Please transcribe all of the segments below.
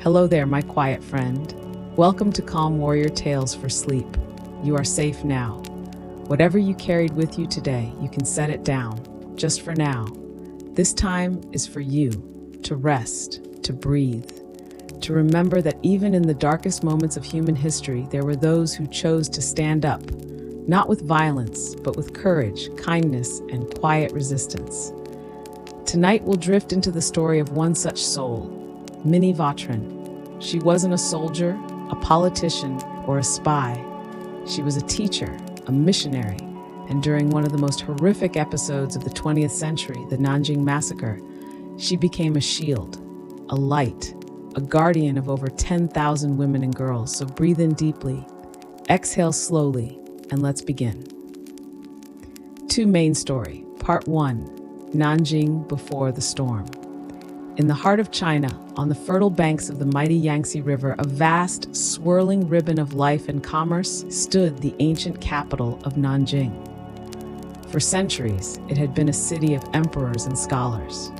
Hello there, my quiet friend. Welcome to Calm Warrior Tales for Sleep. You are safe now. Whatever you carried with you today, you can set it down, just for now. This time is for you, to rest, to breathe, to remember that even in the darkest moments of human history, there were those who chose to stand up, not with violence, but with courage, kindness, and quiet resistance. Tonight we'll drift into the story of one such soul, Minnie Vautrin. She wasn't a soldier, a politician, or a spy. She was a teacher, a missionary, and during one of the most horrific episodes of the 20th century, the Nanjing massacre, she became a shield, a light, a guardian of over 10,000 women and girls. So breathe in deeply, exhale slowly, and let's begin. Main story. Part 1. Nanjing before the storm. In the heart of China, on the fertile banks of the mighty Yangtze River, a vast, swirling ribbon of life and commerce, stood the ancient capital of Nanjing. For centuries, it had been a city of emperors and scholars,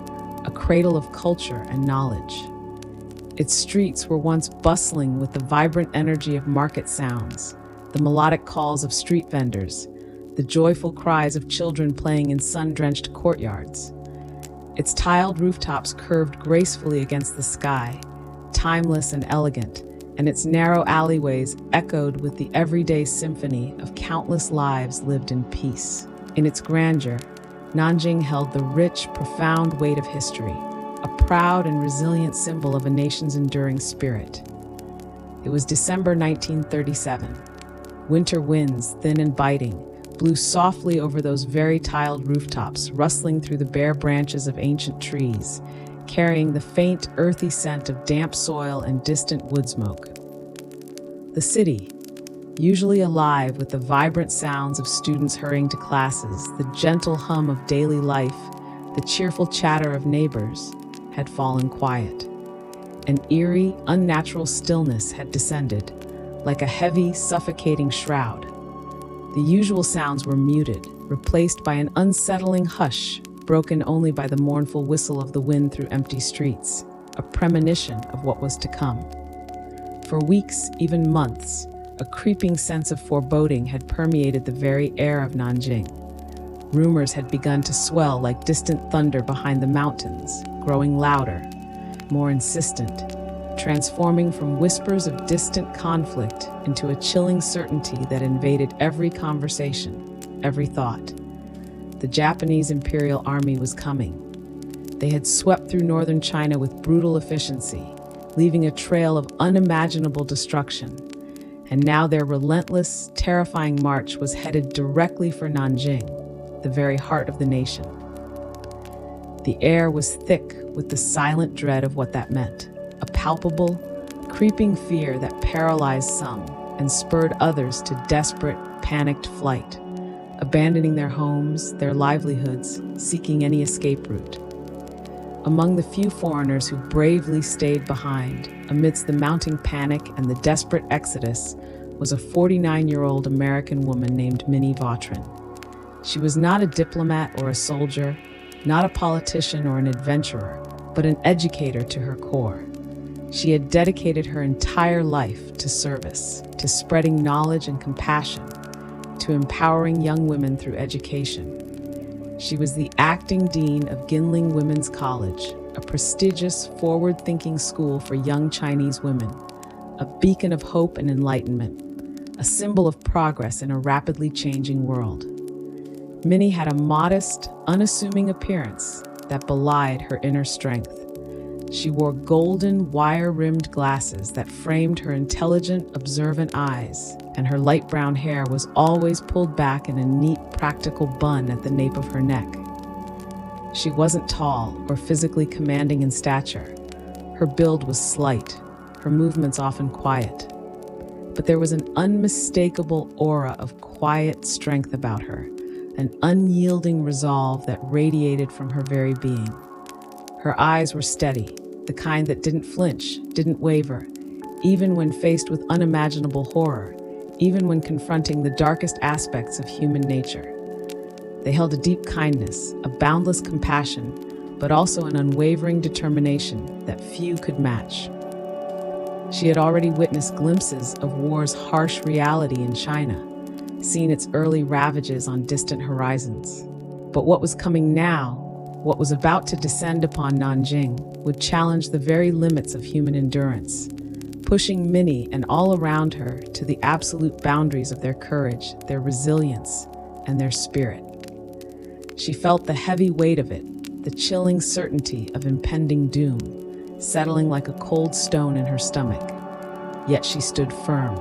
a cradle of culture and knowledge. Its streets were once bustling with the vibrant energy of market sounds, the melodic calls of street vendors, the joyful cries of children playing in sun-drenched courtyards. Its tiled rooftops curved gracefully against the sky, timeless and elegant, and its narrow alleyways echoed with the everyday symphony of countless lives lived in peace. In its grandeur, Nanjing held the rich, profound weight of history, a proud and resilient symbol of a nation's enduring spirit. It was December 1937. Winter winds, thin and biting, blew softly over those very tiled rooftops, rustling through the bare branches of ancient trees, carrying the faint, earthy scent of damp soil and distant wood smoke. The city, usually alive with the vibrant sounds of students hurrying to classes, the gentle hum of daily life, the cheerful chatter of neighbors, had fallen quiet. An eerie, unnatural stillness had descended, like a heavy, suffocating shroud. The usual sounds were muted, replaced by an unsettling hush, broken only by the mournful whistle of the wind through empty streets, a premonition of what was to come. For weeks, even months, a creeping sense of foreboding had permeated the very air of Nanjing. Rumors had begun to swell like distant thunder behind the mountains, growing louder, more insistent, transforming from whispers of distant conflict into a chilling certainty that invaded every conversation, every thought. The Japanese Imperial Army was coming. They had swept through northern China with brutal efficiency, leaving a trail of unimaginable destruction. And now their relentless, terrifying march was headed directly for Nanjing, the very heart of the nation. The air was thick with the silent dread of what that meant. A palpable, creeping fear that paralyzed some and spurred others to desperate, panicked flight, abandoning their homes, their livelihoods, seeking any escape route. Among the few foreigners who bravely stayed behind, amidst the mounting panic and the desperate exodus, was a 49-year-old American woman named Minnie Vautrin. She was not a diplomat or a soldier, not a politician or an adventurer, but an educator to her core. She had dedicated her entire life to service, to spreading knowledge and compassion, to empowering young women through education. She was the acting dean of Ginling Women's College, a prestigious, forward-thinking school for young Chinese women, a beacon of hope and enlightenment, a symbol of progress in a rapidly changing world. Minnie had a modest, unassuming appearance that belied her inner strength. She wore golden, wire-rimmed glasses that framed her intelligent, observant eyes, and her light brown hair was always pulled back in a neat, practical bun at the nape of her neck. She wasn't tall or physically commanding in stature. Her build was slight, her movements often quiet. But there was an unmistakable aura of quiet strength about her, an unyielding resolve that radiated from her very being. Her eyes were steady, the kind that didn't flinch, didn't waver, even when faced with unimaginable horror, even when confronting the darkest aspects of human nature. They held a deep kindness, a boundless compassion, but also an unwavering determination that few could match. She had already witnessed glimpses of war's harsh reality in China, seen its early ravages on distant horizons. But what was coming now, what was about to descend upon Nanjing, would challenge the very limits of human endurance, pushing Minnie and all around her to the absolute boundaries of their courage, their resilience, and their spirit. She felt the heavy weight of it, the chilling certainty of impending doom, settling like a cold stone in her stomach. Yet she stood firm,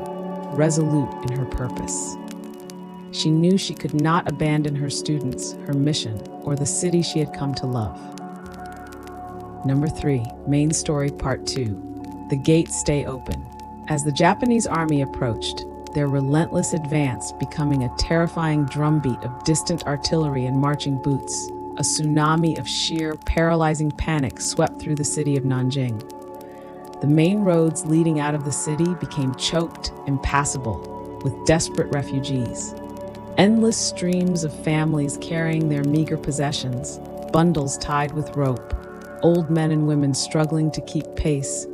resolute in her purpose. She knew she could not abandon her students, her mission, or the city she had come to love. Number 3, Main Story Part 2. The Gates Stay Open. As the Japanese army approached, their relentless advance becoming a terrifying drumbeat of distant artillery and marching boots, a tsunami of sheer, paralyzing panic swept through the city of Nanjing. The main roads leading out of the city became choked, impassable, with desperate refugees. Endless streams of families carrying their meager possessions, bundles tied with rope, old men and women struggling to keep pace,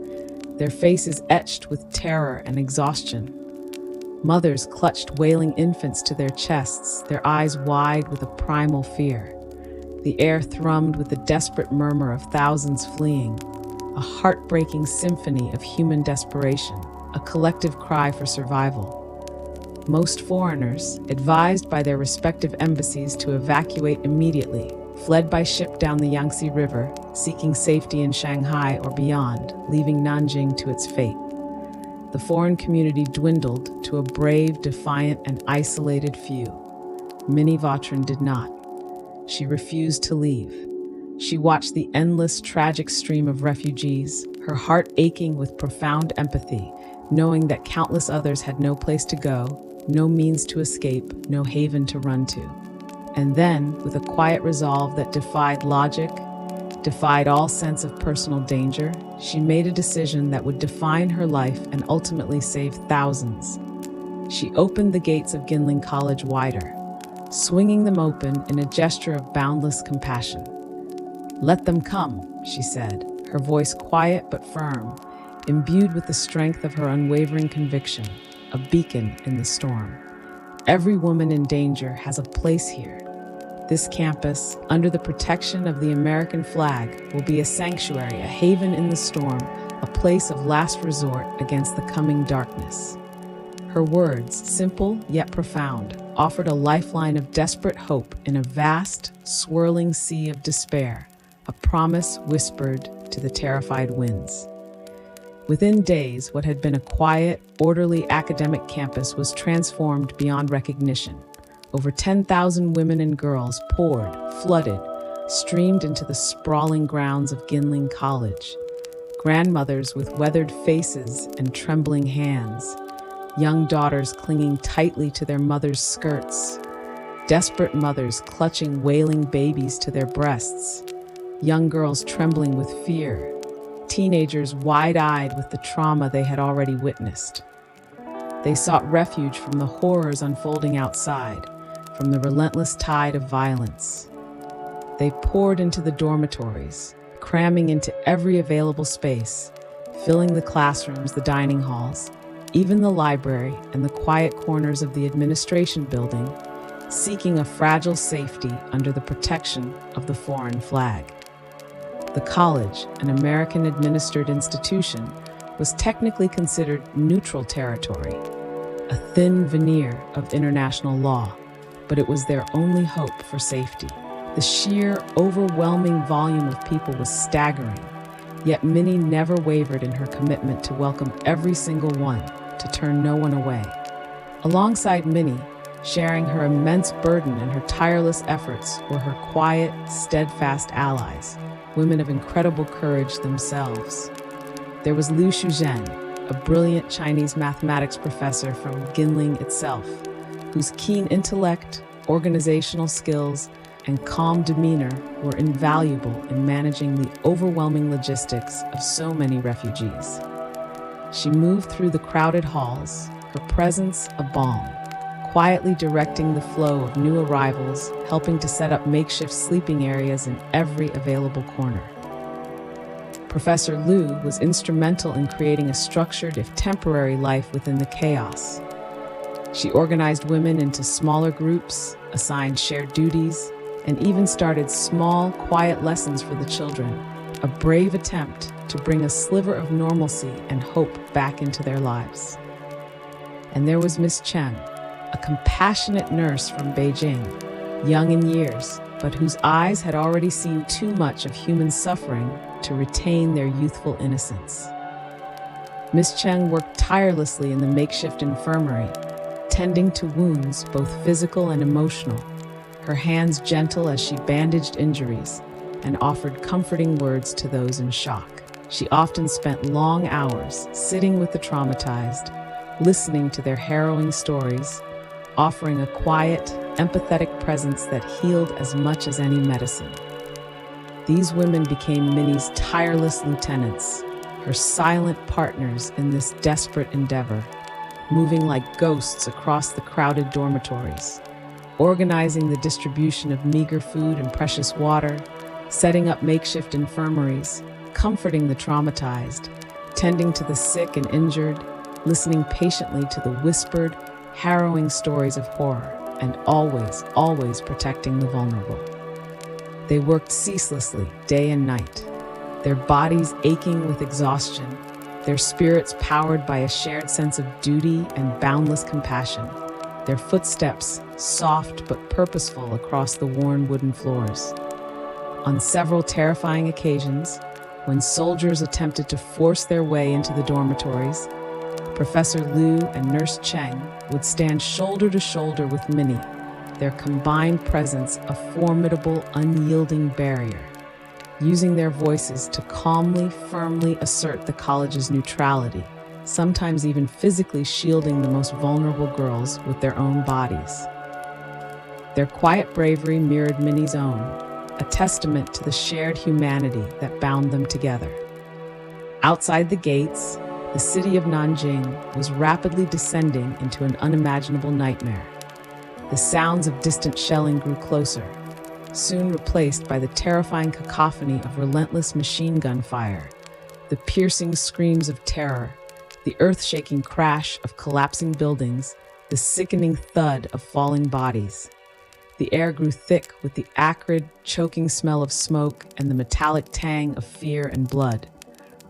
their faces etched with terror and exhaustion. Mothers clutched wailing infants to their chests, their eyes wide with a primal fear. The air thrummed with the desperate murmur of thousands fleeing, a heartbreaking symphony of human desperation, a collective cry for survival. Most foreigners, advised by their respective embassies to evacuate immediately, fled by ship down the Yangtze River, seeking safety in Shanghai or beyond, leaving Nanjing to its fate. The foreign community dwindled to a brave, defiant, and isolated few. Minnie Vautrin did not. She refused to leave. She watched the endless, tragic stream of refugees, her heart aching with profound empathy, knowing that countless others had no place to go, no means to escape, no haven to run to. And then, with a quiet resolve that defied logic, defied all sense of personal danger, she made a decision that would define her life and ultimately save thousands. She opened the gates of Ginling College wider, swinging them open in a gesture of boundless compassion. "Let them come," she said, her voice quiet but firm, imbued with the strength of her unwavering conviction, a beacon in the storm. Every woman in danger has a place here. This campus, under the protection of the American flag, will be a sanctuary, a haven in the storm, a place of last resort against the coming darkness. Her words, simple yet profound, offered a lifeline of desperate hope in a vast, swirling sea of despair, a promise whispered to the terrified winds. Within days, what had been a quiet, orderly academic campus was transformed beyond recognition. Over 10,000 women and girls poured, flooded, streamed into the sprawling grounds of Ginling College. Grandmothers with weathered faces and trembling hands, young daughters clinging tightly to their mothers' skirts, desperate mothers clutching wailing babies to their breasts, young girls trembling with fear, teenagers wide-eyed with the trauma they had already witnessed. They sought refuge from the horrors unfolding outside, from the relentless tide of violence. They poured into the dormitories, cramming into every available space, filling the classrooms, the dining halls, even the library and the quiet corners of the administration building, seeking a fragile safety under the protection of the foreign flag. The college, an American-administered institution, was technically considered neutral territory, a thin veneer of international law, but it was their only hope for safety. The sheer, overwhelming volume of people was staggering, yet Minnie never wavered in her commitment to welcome every single one, to turn no one away. Alongside Minnie, sharing her immense burden and her tireless efforts, were her quiet, steadfast allies, women of incredible courage themselves. There was Liu Shuzhen, a brilliant Chinese mathematics professor from Ginling itself, whose keen intellect, organizational skills, and calm demeanor were invaluable in managing the overwhelming logistics of so many refugees. She moved through the crowded halls, her presence a balm, quietly directing the flow of new arrivals, helping to set up makeshift sleeping areas in every available corner. Professor Liu was instrumental in creating a structured, if temporary, life within the chaos. She organized women into smaller groups, assigned shared duties, and even started small, quiet lessons for the children, a brave attempt to bring a sliver of normalcy and hope back into their lives. And there was Miss Chen, a compassionate nurse from Beijing, young in years, but whose eyes had already seen too much of human suffering to retain their youthful innocence. Miss Chen worked tirelessly in the makeshift infirmary, tending to wounds both physical and emotional, her hands gentle as she bandaged injuries and offered comforting words to those in shock. She often spent long hours sitting with the traumatized, listening to their harrowing stories, offering a quiet, empathetic presence that healed as much as any medicine. These women became Minnie's tireless lieutenants, her silent partners in this desperate endeavor, moving like ghosts across the crowded dormitories, organizing the distribution of meager food and precious water, setting up makeshift infirmaries, comforting the traumatized, tending to the sick and injured, listening patiently to the whispered, harrowing stories of horror, and always protecting the vulnerable. They worked ceaselessly, day and night, their bodies aching with exhaustion, their spirits powered by a shared sense of duty and boundless compassion, their footsteps soft but purposeful across the worn wooden floors. On several terrifying occasions, when soldiers attempted to force their way into the dormitories, Professor Liu and Nurse Cheng would stand shoulder to shoulder with Minnie, their combined presence a formidable, unyielding barrier, using their voices to calmly, firmly assert the college's neutrality, sometimes even physically shielding the most vulnerable girls with their own bodies. Their quiet bravery mirrored Minnie's own, a testament to the shared humanity that bound them together. Outside the gates, the city of Nanjing was rapidly descending into an unimaginable nightmare. The sounds of distant shelling grew closer, soon replaced by the terrifying cacophony of relentless machine gun fire, the piercing screams of terror, the earth-shaking crash of collapsing buildings, the sickening thud of falling bodies. The air grew thick with the acrid, choking smell of smoke and the metallic tang of fear and blood.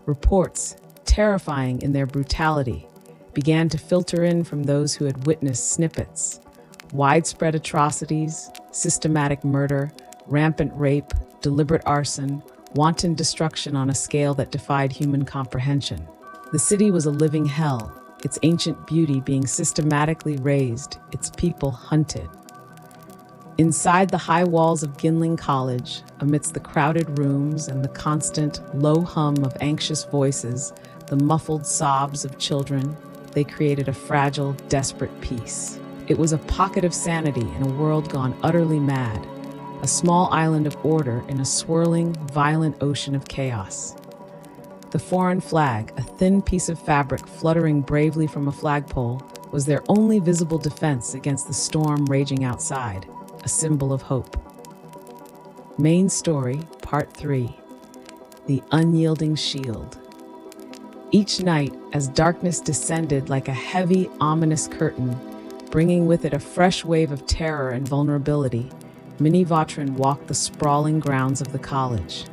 Reports, terrifying in their brutality, began to filter in from those who had witnessed snippets. Widespread atrocities, systematic murder, rampant rape, deliberate arson, wanton destruction on a scale that defied human comprehension. The city was a living hell, its ancient beauty being systematically razed, its people hunted. Inside the high walls of Ginling College, amidst the crowded rooms and the constant low hum of anxious voices, the muffled sobs of children, they created a fragile, desperate peace. It was a pocket of sanity in a world gone utterly mad, a small island of order in a swirling, violent ocean of chaos. The foreign flag, a thin piece of fabric fluttering bravely from a flagpole, was their only visible defense against the storm raging outside, a symbol of hope. Main story, Part 3. The Unyielding Shield. Each night, as darkness descended like a heavy, ominous curtain, bringing with it a fresh wave of terror and vulnerability, Minnie Vautrin walked the sprawling grounds of the college.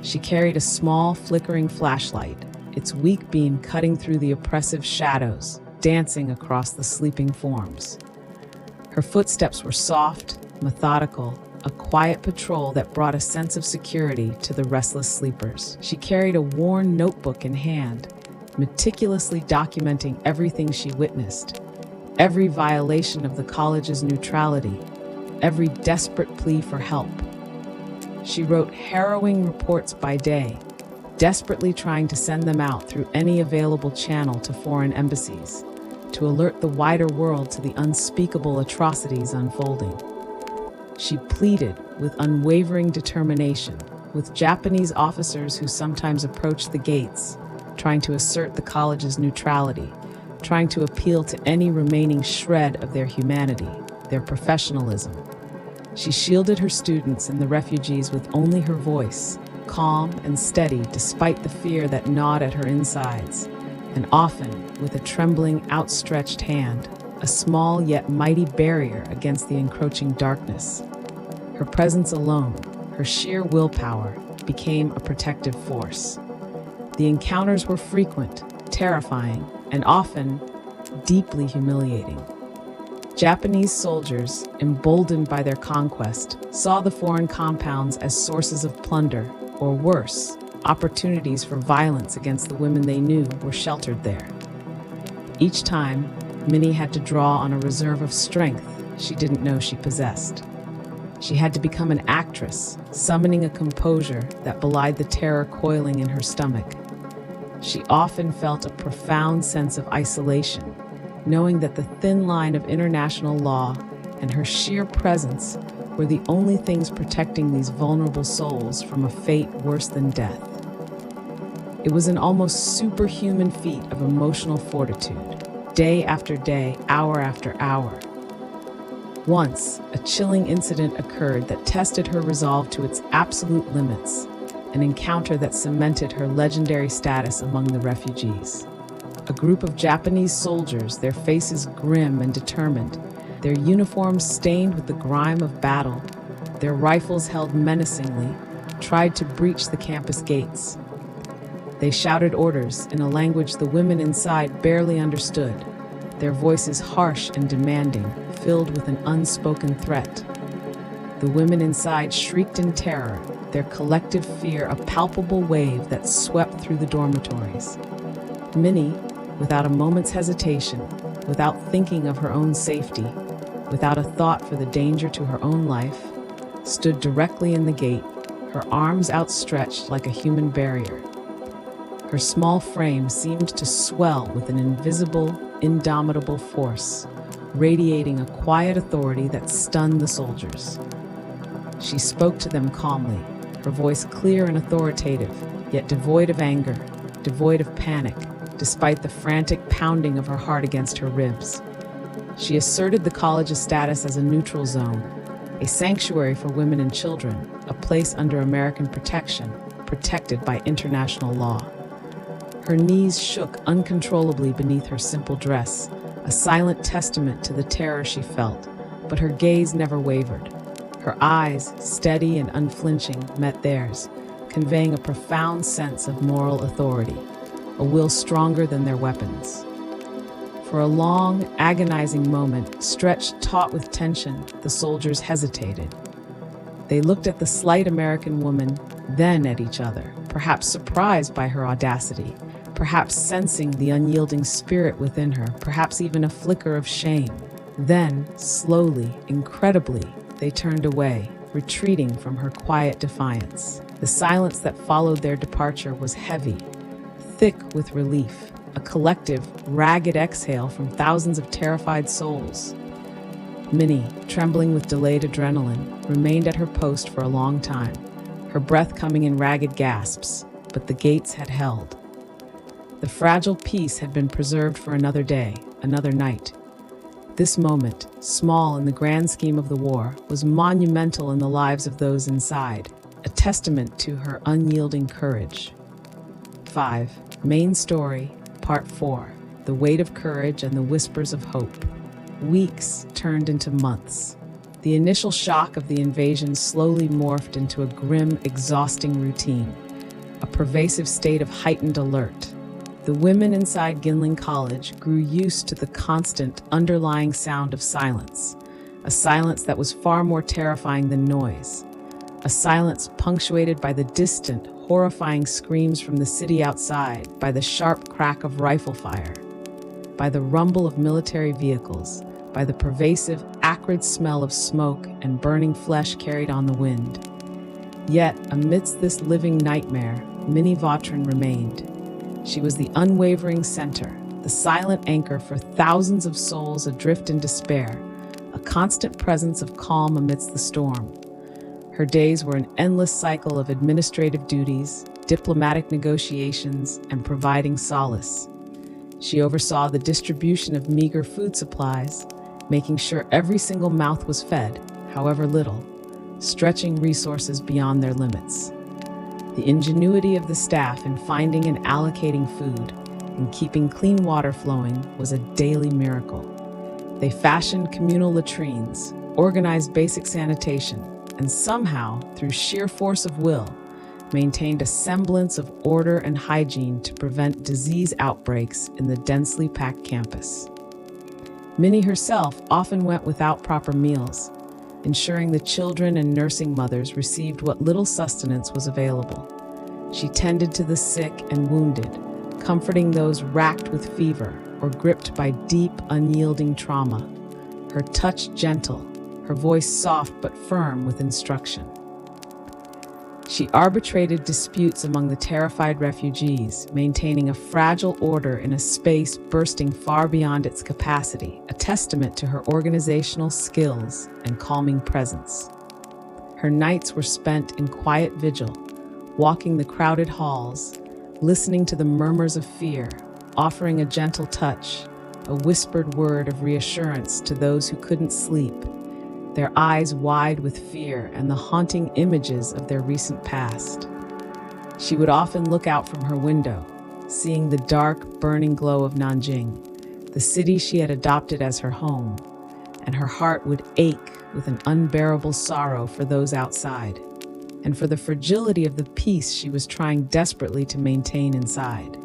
She carried a small, flickering flashlight, its weak beam cutting through the oppressive shadows, dancing across the sleeping forms. Her footsteps were soft, methodical, a quiet patrol that brought a sense of security to the restless sleepers. She carried a worn notebook in hand, meticulously documenting everything she witnessed, every violation of the college's neutrality, every desperate plea for help. She wrote harrowing reports by day, desperately trying to send them out through any available channel to foreign embassies, to alert the wider world to the unspeakable atrocities unfolding. She pleaded with unwavering determination with Japanese officers who sometimes approached the gates, trying to assert the college's neutrality, trying to appeal to any remaining shred of their humanity, their professionalism. She shielded her students and the refugees with only her voice, calm and steady despite the fear that gnawed at her insides, and often with a trembling, outstretched hand, a small yet mighty barrier against the encroaching darkness. Her presence alone, her sheer willpower, became a protective force. The encounters were frequent, terrifying, and often deeply humiliating. Japanese soldiers, emboldened by their conquest, saw the foreign compounds as sources of plunder, or worse, opportunities for violence against the women they knew were sheltered there. Each time, Minnie had to draw on a reserve of strength she didn't know she possessed. She had to become an actress, summoning a composure that belied the terror coiling in her stomach. She often felt a profound sense of isolation, knowing that the thin line of international law and her sheer presence were the only things protecting these vulnerable souls from a fate worse than death. It was an almost superhuman feat of emotional fortitude, day after day, hour after hour. Once, a chilling incident occurred that tested her resolve to its absolute limits, an encounter that cemented her legendary status among the refugees. A group of Japanese soldiers, their faces grim and determined, their uniforms stained with the grime of battle, their rifles held menacingly, tried to breach the campus gates. They shouted orders in a language the women inside barely understood, their voices harsh and demanding, filled with an unspoken threat. The women inside shrieked in terror, their collective fear a palpable wave that swept through the dormitories. Minnie, without a moment's hesitation, without thinking of her own safety, without a thought for the danger to her own life, stood directly in the gate, her arms outstretched like a human barrier. Her small frame seemed to swell with an invisible, indomitable force, radiating a quiet authority that stunned the soldiers. She spoke to them calmly, her voice clear and authoritative, yet devoid of anger, devoid of panic, despite the frantic pounding of her heart against her ribs. She asserted the college's status as a neutral zone, a sanctuary for women and children, a place under American protection, protected by international law. Her knees shook uncontrollably beneath her simple dress, a silent testament to the terror she felt, but her gaze never wavered. Her eyes, steady and unflinching, met theirs, conveying a profound sense of moral authority, a will stronger than their weapons. For a long, agonizing moment, stretched taut with tension, the soldiers hesitated. They looked at the slight American woman, then at each other, perhaps surprised by her audacity, perhaps sensing the unyielding spirit within her, perhaps even a flicker of shame. Then, slowly, incredibly, they turned away, retreating from her quiet defiance. The silence that followed their departure was heavy, thick with relief, a collective, ragged exhale from thousands of terrified souls. Minnie, trembling with delayed adrenaline, remained at her post for a long time, her breath coming in ragged gasps, but the gates had held. The fragile peace had been preserved for another day, another night. This moment, small in the grand scheme of the war, was monumental in the lives of those inside, a testament to her unyielding courage. 5. Main Story, Part 4. The Weight of Courage and the Whispers of Hope. Weeks turned into months. The initial shock of the invasion slowly morphed into a grim, exhausting routine, a pervasive state of heightened alert. The women inside Ginling College grew used to the constant, underlying sound of silence, a silence that was far more terrifying than noise, a silence punctuated by the distant, horrifying screams from the city outside, by the sharp crack of rifle fire, by the rumble of military vehicles, by the pervasive, acrid smell of smoke and burning flesh carried on the wind. Yet, amidst this living nightmare, Minnie Vautrin remained. She was the unwavering center, the silent anchor for thousands of souls adrift in despair, a constant presence of calm amidst the storm. Her days were an endless cycle of administrative duties, diplomatic negotiations, and providing solace. She oversaw the distribution of meager food supplies, making sure every single mouth was fed, however little, stretching resources beyond their limits. The ingenuity of the staff in finding and allocating food and keeping clean water flowing was a daily miracle. They fashioned communal latrines, organized basic sanitation, and somehow, through sheer force of will, maintained a semblance of order and hygiene to prevent disease outbreaks in the densely packed campus. Minnie herself often went without proper meals, ensuring the children and nursing mothers received what little sustenance was available. She tended to the sick and wounded, comforting those racked with fever or gripped by deep, unyielding trauma. Her touch gentle, her voice soft but firm with instruction. She arbitrated disputes among the terrified refugees, maintaining a fragile order in a space bursting far beyond its capacity, a testament to her organizational skills and calming presence. Her nights were spent in quiet vigil, walking the crowded halls, listening to the murmurs of fear, offering a gentle touch, a whispered word of reassurance to those who couldn't sleep, their eyes wide with fear and the haunting images of their recent past. She would often look out from her window, seeing the dark, burning glow of Nanjing, the city she had adopted as her home, and her heart would ache with an unbearable sorrow for those outside, and for the fragility of the peace she was trying desperately to maintain inside.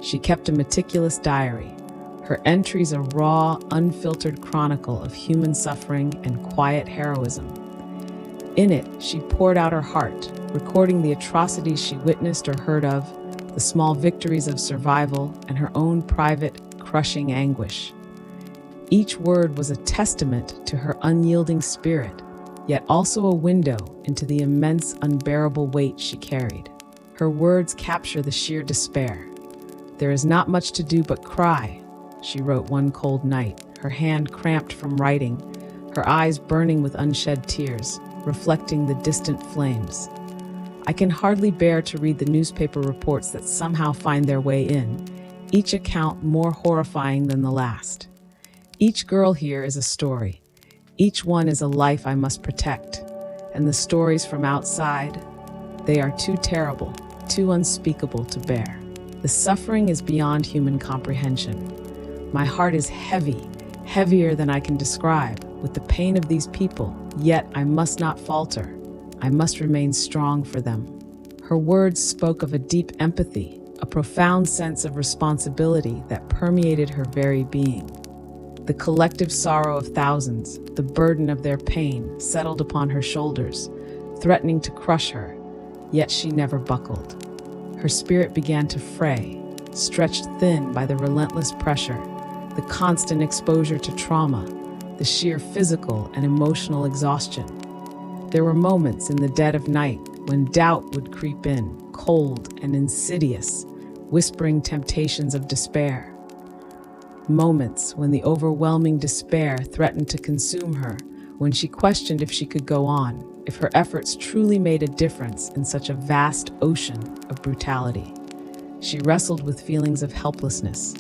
She kept a meticulous diary, her entries a raw, unfiltered chronicle of human suffering and quiet heroism. In it, she poured out her heart, recording the atrocities she witnessed or heard of, the small victories of survival, and her own private, crushing anguish. Each word was a testament to her unyielding spirit, yet also a window into the immense, unbearable weight she carried. Her words capture the sheer despair. "There is not much to do but cry," she wrote one cold night, her hand cramped from writing, her eyes burning with unshed tears, reflecting the distant flames. "I can hardly bear to read the newspaper reports that somehow find their way in, each account more horrifying than the last. Each girl here is a story. Each one is a life I must protect. And the stories from outside, they are too terrible, too unspeakable to bear. The suffering is beyond human comprehension. My heart is heavy, heavier than I can describe, with the pain of these people, yet I must not falter. I must remain strong for them." Her words spoke of a deep empathy, a profound sense of responsibility that permeated her very being. The collective sorrow of thousands, the burden of their pain, settled upon her shoulders, threatening to crush her, yet she never buckled. Her spirit began to fray, stretched thin by the relentless pressure, the constant exposure to trauma, the sheer physical and emotional exhaustion. There were moments in the dead of night when doubt would creep in, cold and insidious, whispering temptations of despair. Moments when the overwhelming despair threatened to consume her, when she questioned if she could go on, if her efforts truly made a difference in such a vast ocean of brutality. She wrestled with feelings of helplessness,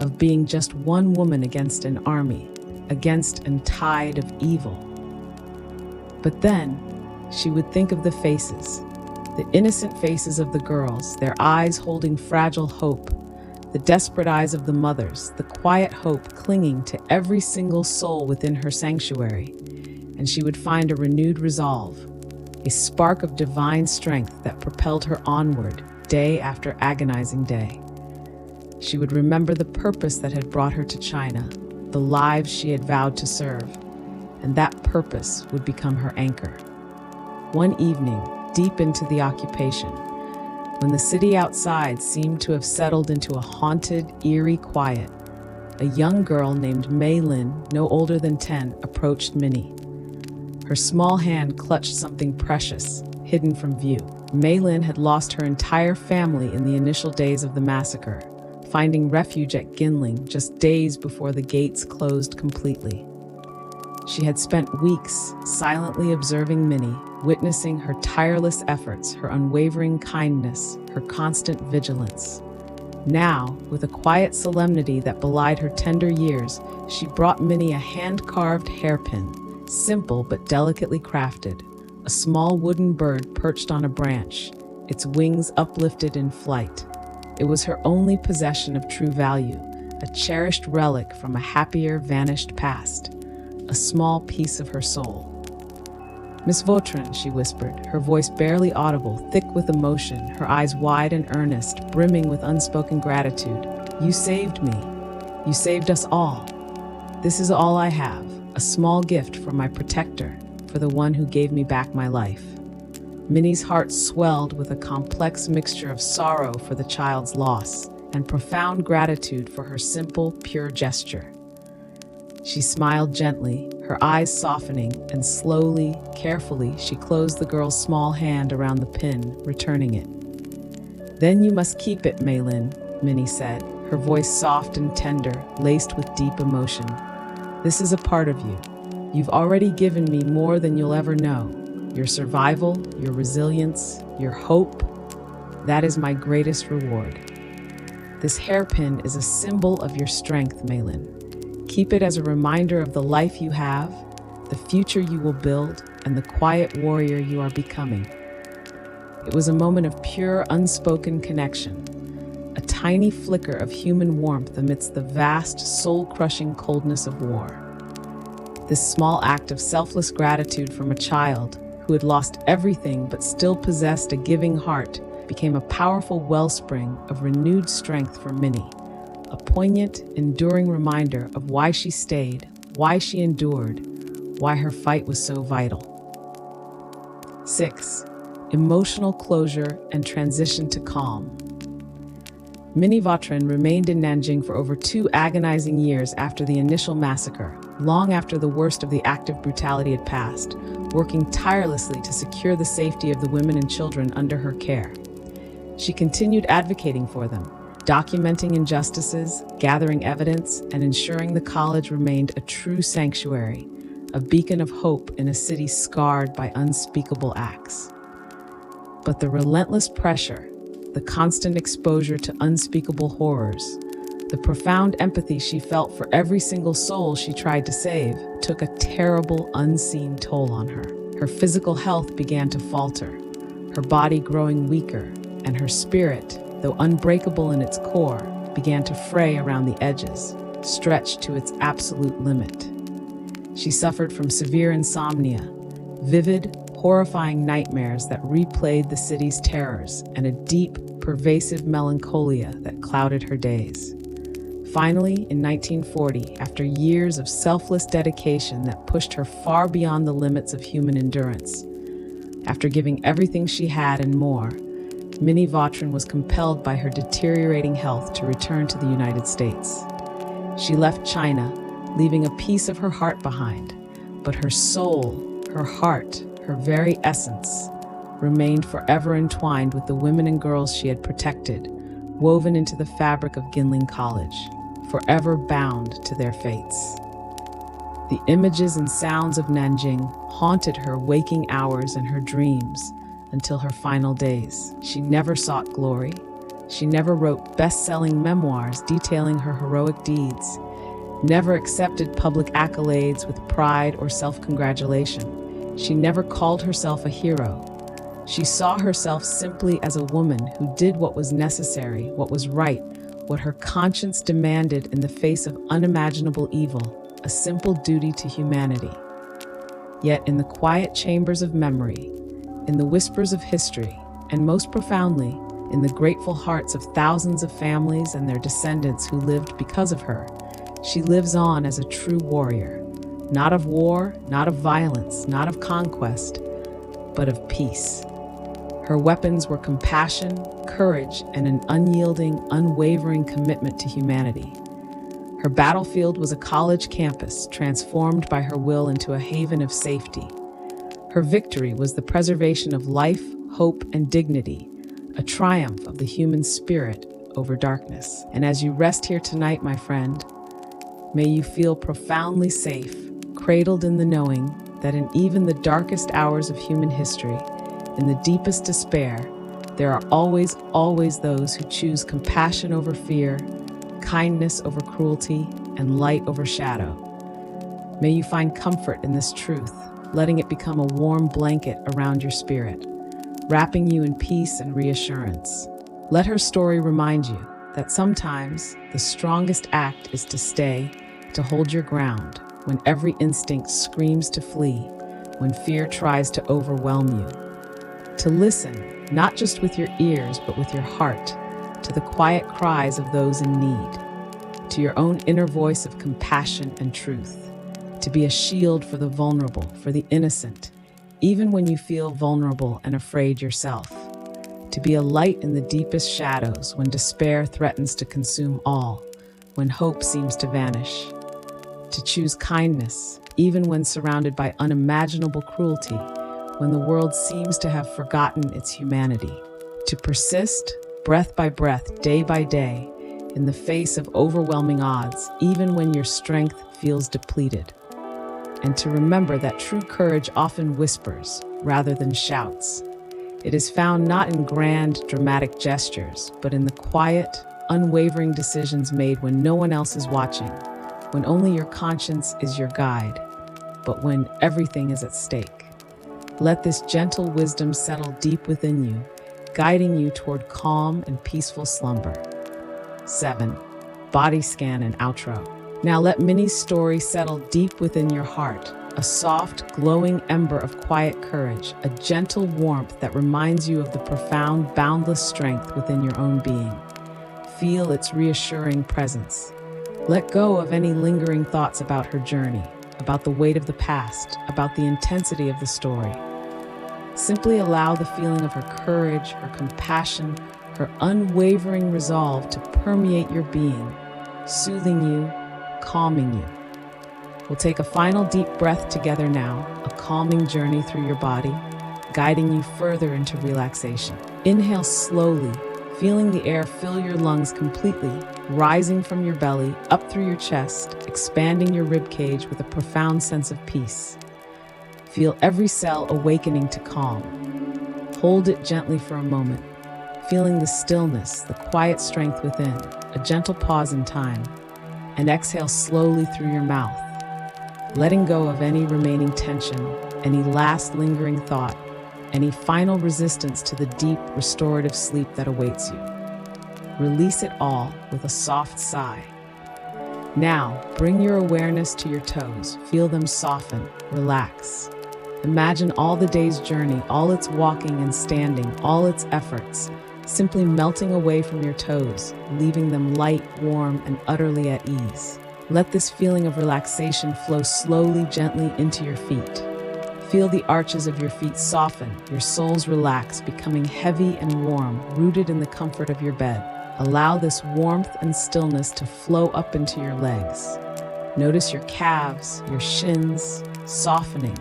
of being just one woman against an army, against a tide of evil. But then, she would think of the faces, the innocent faces of the girls, their eyes holding fragile hope, the desperate eyes of the mothers, the quiet hope clinging to every single soul within her sanctuary, and she would find a renewed resolve, a spark of divine strength that propelled her onward, day after agonizing day. She would remember the purpose that had brought her to China, the lives she had vowed to serve, and that purpose would become her anchor. One evening, deep into the occupation, when the city outside seemed to have settled into a haunted, eerie quiet, a young girl named Mei Lin, no older than 10, approached Minnie. Her small hand clutched something precious, hidden from view. Mei Lin had lost her entire family in the initial days of the massacre, finding refuge at Ginling just days before the gates closed completely. She had spent weeks silently observing Minnie, witnessing her tireless efforts, her unwavering kindness, her constant vigilance. Now, with a quiet solemnity that belied her tender years, she brought Minnie a hand-carved hairpin, simple but delicately crafted, a small wooden bird perched on a branch, its wings uplifted in flight. It was her only possession of true value, a cherished relic from a happier, vanished past, a small piece of her soul. "Miss Vautrin," she whispered, her voice barely audible, thick with emotion, her eyes wide and earnest, brimming with unspoken gratitude. "You saved me. You saved us all. This is all I have, a small gift from my protector, for the one who gave me back my life." Minnie's heart swelled with a complex mixture of sorrow for the child's loss and profound gratitude for her simple, pure gesture. She smiled gently, her eyes softening, and slowly, carefully, she closed the girl's small hand around the pin, returning it. "Then you must keep it, Maylin," Minnie said, her voice soft and tender, laced with deep emotion. "This is a part of you. You've already given me more than you'll ever know. Your survival, your resilience, your hope. That is my greatest reward. This hairpin is a symbol of your strength, Maylin. Keep it as a reminder of the life you have, the future you will build, and the quiet warrior you are becoming." It was a moment of pure, unspoken connection, a tiny flicker of human warmth amidst the vast, soul-crushing coldness of war. This small act of selfless gratitude from a child who had lost everything but still possessed a giving heart became a powerful wellspring of renewed strength for Minnie, a poignant, enduring reminder of why she stayed, why she endured, why her fight was so vital. 6. Emotional closure and transition to calm. Minnie Vautrin remained in Nanjing for over 2 agonizing years after the initial massacre, long after the worst of the active brutality had passed, working tirelessly to secure the safety of the women and children under her care. She continued advocating for them, documenting injustices, gathering evidence, and ensuring the college remained a true sanctuary, a beacon of hope in a city scarred by unspeakable acts. But the relentless pressure, the constant exposure to unspeakable horrors, the profound empathy she felt for every single soul she tried to save, took a terrible, unseen toll on her. Her physical health began to falter, her body growing weaker, and her spirit, though unbreakable in its core, began to fray around the edges, stretched to its absolute limit. She suffered from severe insomnia, vivid, horrifying nightmares that replayed the city's terrors, and a deep, pervasive melancholia that clouded her days. Finally, in 1940, after years of selfless dedication that pushed her far beyond the limits of human endurance, after giving everything she had and more, Minnie Vautrin was compelled by her deteriorating health to return to the United States. She left China, leaving a piece of her heart behind, but her soul, her heart, her very essence, remained forever entwined with the women and girls she had protected, woven into the fabric of Ginling College, forever bound to their fates. The images and sounds of Nanjing haunted her waking hours and her dreams until her final days. She never sought glory. She never wrote best-selling memoirs detailing her heroic deeds, never accepted public accolades with pride or self-congratulation. She never called herself a hero. She saw herself simply as a woman who did what was necessary, what was right, what her conscience demanded in the face of unimaginable evil, a simple duty to humanity. Yet in the quiet chambers of memory, in the whispers of history, and most profoundly, in the grateful hearts of thousands of families and their descendants who lived because of her, she lives on as a true warrior, not of war, not of violence, not of conquest, but of peace. Her weapons were compassion, courage, and an unyielding, unwavering commitment to humanity. Her battlefield was a college campus, transformed by her will into a haven of safety. Her victory was the preservation of life, hope, and dignity, a triumph of the human spirit over darkness. And as you rest here tonight, my friend, may you feel profoundly safe, cradled in the knowing that in even the darkest hours of human history, in the deepest despair, there are always those who choose compassion over fear, kindness over cruelty, and light over shadow. May you find comfort in this truth, letting it become a warm blanket around your spirit. wrapping you in peace and reassurance. Let her story remind you that sometimes the strongest act is to stay, to hold your ground, when every instinct screams to flee, when fear tries to overwhelm you. To listen, not just with your ears, but with your heart, to the quiet cries of those in need, to your own inner voice of compassion and truth, to be a shield for the vulnerable, for the innocent, even when you feel vulnerable and afraid yourself, to be a light in the deepest shadows when despair threatens to consume all, when hope seems to vanish, to choose kindness, even when surrounded by unimaginable cruelty, when the world seems to have forgotten its humanity, to persist, breath by breath, day by day, in the face of overwhelming odds, even when your strength feels depleted, and to remember that true courage often whispers rather than shouts. It is found not in grand, dramatic gestures, but in the quiet, unwavering decisions made when no one else is watching, when only your conscience is your guide, but when everything is at stake. Let this gentle wisdom settle deep within you, guiding you toward calm and peaceful slumber. 7. Body scan and outro. Now let Minnie's story settle deep within your heart, a soft, glowing ember of quiet courage, a gentle warmth that reminds you of the profound, boundless strength within your own being. Feel its reassuring presence. Let go of any lingering thoughts about her journey, about the weight of the past, about the intensity of the story. Simply allow the feeling of her courage, her compassion, her unwavering resolve to permeate your being, soothing you, calming you. We'll take a final deep breath together now, a calming journey through your body, guiding you further into relaxation. Inhale slowly, feeling the air fill your lungs completely, rising from your belly, up through your chest, expanding your rib cage with a profound sense of peace. Feel every cell awakening to calm. Hold it gently for a moment, feeling the stillness, the quiet strength within, a gentle pause in time, and exhale slowly through your mouth, letting go of any remaining tension, any last lingering thought, any final resistance to the deep, restorative sleep that awaits you. Release it all with a soft sigh. Now, bring your awareness to your toes. Feel them soften, relax. Imagine all the day's journey, all its walking and standing, all its efforts, simply melting away from your toes, leaving them light, warm, and utterly at ease. Let this feeling of relaxation flow slowly, gently into your feet. Feel the arches of your feet soften, your soles relax, becoming heavy and warm, rooted in the comfort of your bed. Allow this warmth and stillness to flow up into your legs. Notice your calves, your shins softening,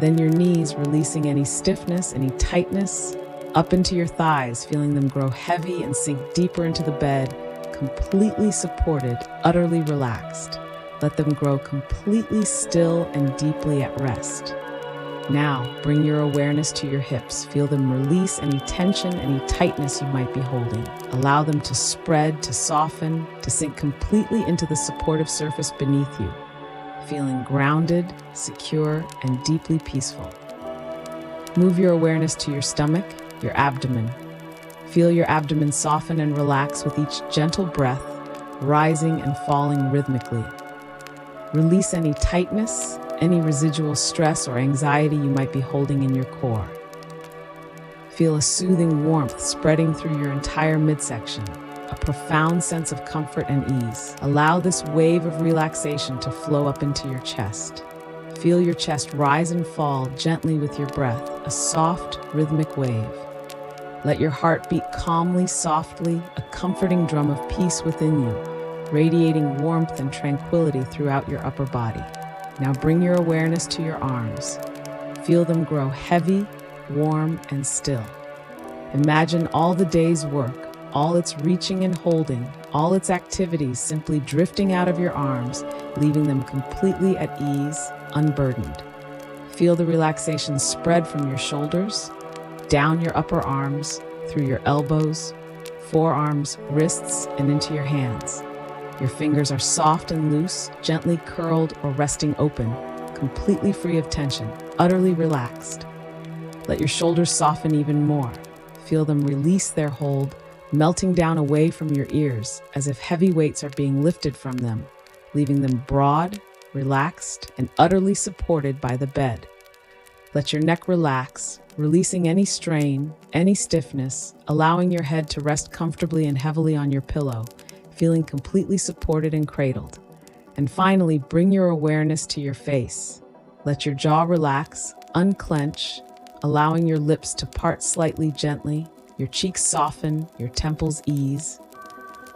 then your knees releasing any stiffness, any tightness, up into your thighs, feeling them grow heavy and sink deeper into the bed, completely supported, utterly relaxed. Let them grow completely still and deeply at rest. Now, bring your awareness to your hips. Feel them release any tension, any tightness you might be holding. Allow them to spread, to soften, to sink completely into the supportive surface beneath you, feeling grounded, secure, and deeply peaceful. Move your awareness to your stomach, your abdomen. Feel your abdomen soften and relax with each gentle breath, rising and falling rhythmically. Release any tightness, any residual stress or anxiety you might be holding in your core. Feel a soothing warmth spreading through your entire midsection, a profound sense of comfort and ease. Allow this wave of relaxation to flow up into your chest. Feel your chest rise and fall gently with your breath, a soft, rhythmic wave. Let your heart beat calmly, softly, a comforting drum of peace within you, radiating warmth and tranquility throughout your upper body. Now bring your awareness to your arms. Feel them grow heavy, warm, and still. Imagine all the day's work, all its reaching and holding, all its activities simply drifting out of your arms, leaving them completely at ease, unburdened. Feel the relaxation spread from your shoulders, down your upper arms, through your elbows, forearms, wrists, and into your hands. Your fingers are soft and loose, gently curled or resting open, completely free of tension, utterly relaxed. Let your shoulders soften even more. Feel them release their hold, melting down away from your ears as if heavy weights are being lifted from them, leaving them broad, relaxed, and utterly supported by the bed. Let your neck relax, releasing any strain, any stiffness, allowing your head to rest comfortably and heavily on your pillow, feeling completely supported and cradled. And finally, bring your awareness to your face. Let your jaw relax, unclench, allowing your lips to part slightly gently, your cheeks soften, your temples ease.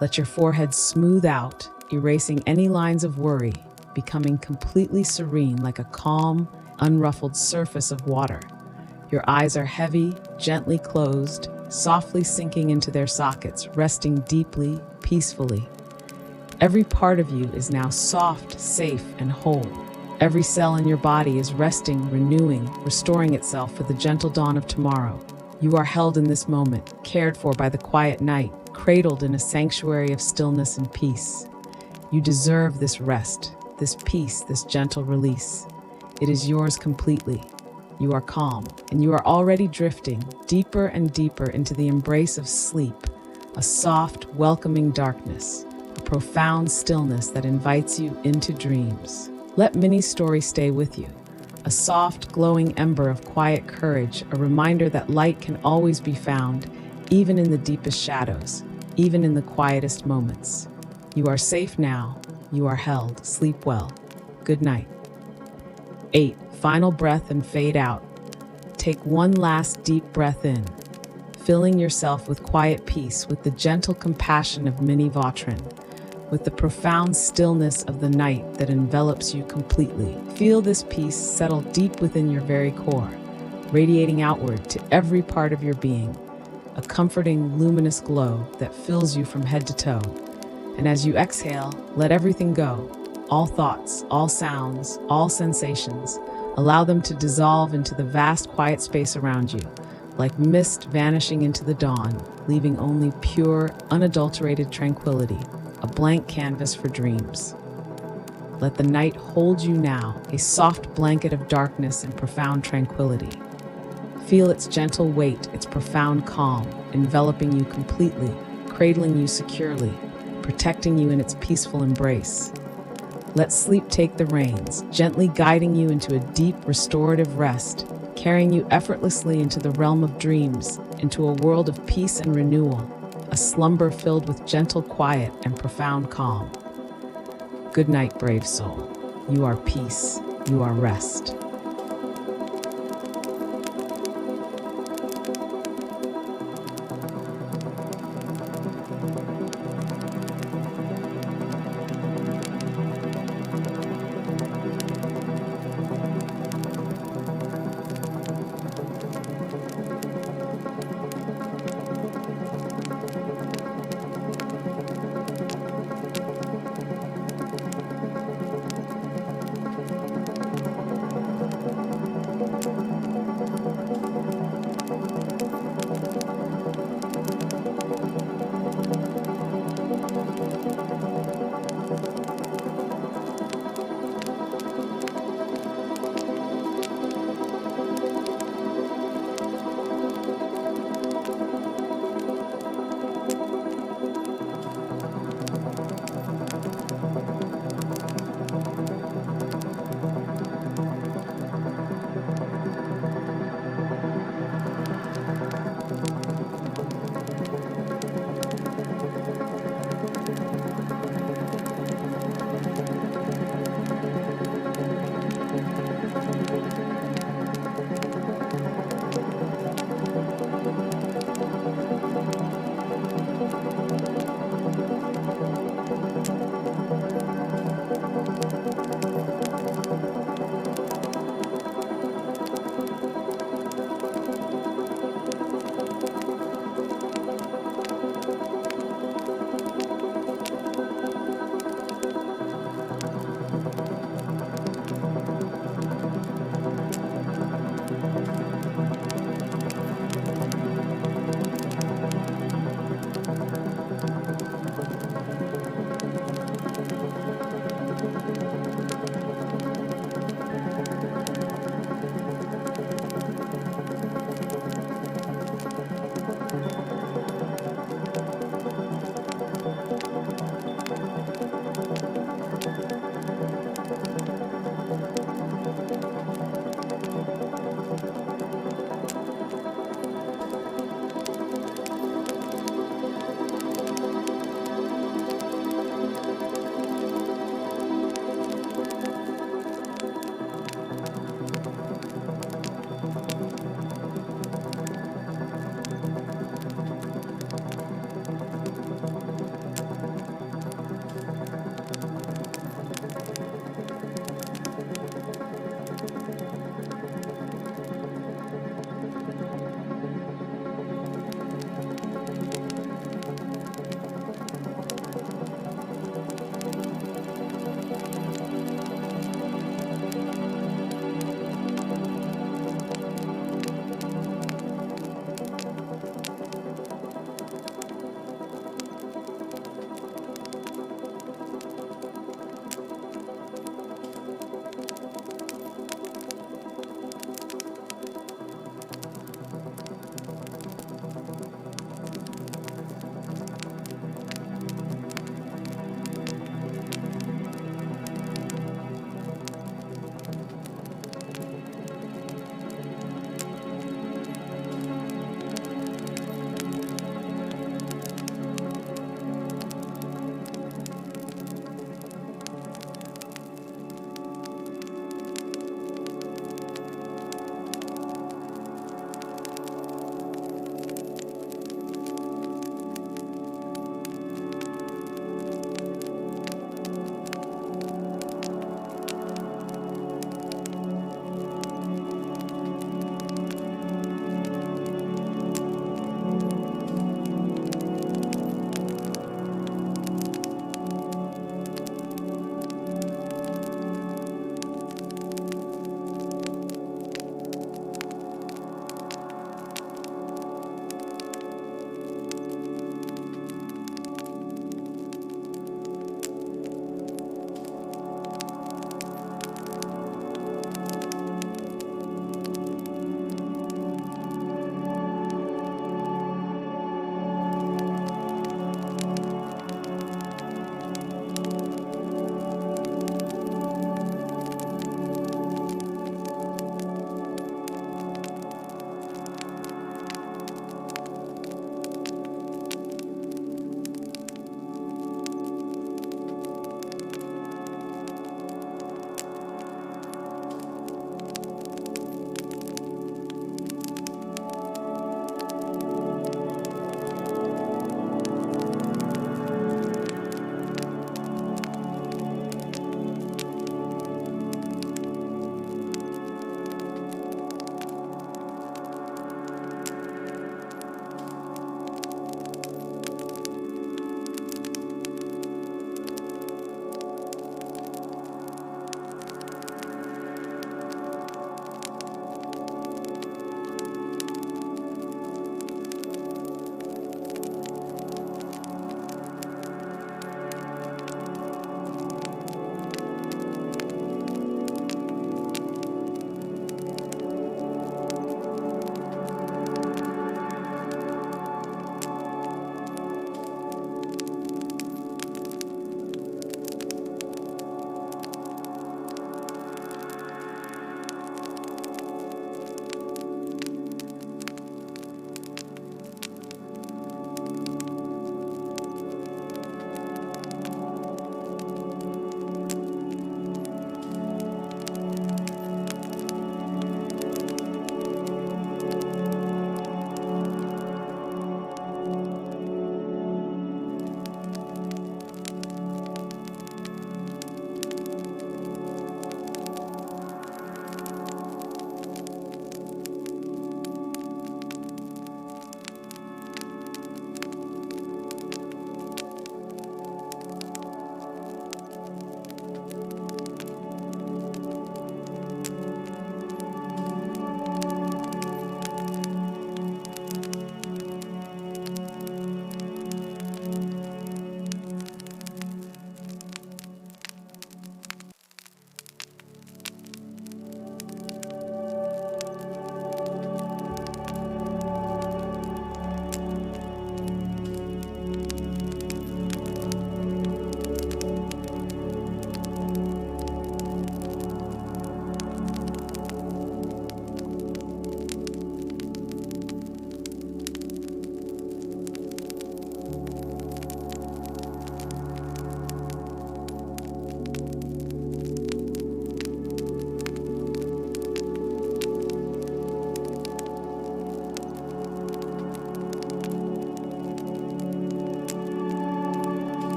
Let your forehead smooth out, erasing any lines of worry, becoming completely serene like a calm, unruffled surface of water. Your eyes are heavy, gently closed, softly sinking into their sockets, resting deeply, peacefully. Every part of you is now soft, safe, and whole. Every cell in your body is resting, renewing, restoring itself for the gentle dawn of tomorrow. You are held in this moment, cared for by the quiet night, cradled in a sanctuary of stillness and peace. You deserve this rest, this peace, this gentle release. It is yours completely. You are calm, and you are already drifting deeper and deeper into the embrace of sleep, a soft, welcoming darkness, a profound stillness that invites you into dreams. Let Minnie's story stay with you, a soft, glowing ember of quiet courage, a reminder that light can always be found, even in the deepest shadows, even in the quietest moments. You are safe now. You are held. Sleep well. Good night. 8. Final breath and fade out. Take one last deep breath in, filling yourself with quiet peace, with the gentle compassion of Minnie Vautrin, with the profound stillness of the night that envelops you completely. Feel this peace settle deep within your very core, radiating outward to every part of your being, a comforting, luminous glow that fills you from head to toe. And as you exhale, let everything go. All thoughts, all sounds, all sensations. Allow them to dissolve into the vast quiet space around you, like mist vanishing into the dawn, leaving only pure, unadulterated tranquility, a blank canvas for dreams. Let the night hold you now, a soft blanket of darkness and profound tranquility. Feel its gentle weight, its profound calm, enveloping you completely, cradling you securely, protecting you in its peaceful embrace. Let sleep take the reins, gently guiding you into a deep, restorative rest, carrying you effortlessly into the realm of dreams, into a world of peace and renewal, a slumber filled with gentle quiet and profound calm. Good night, brave soul. You are peace. You are rest.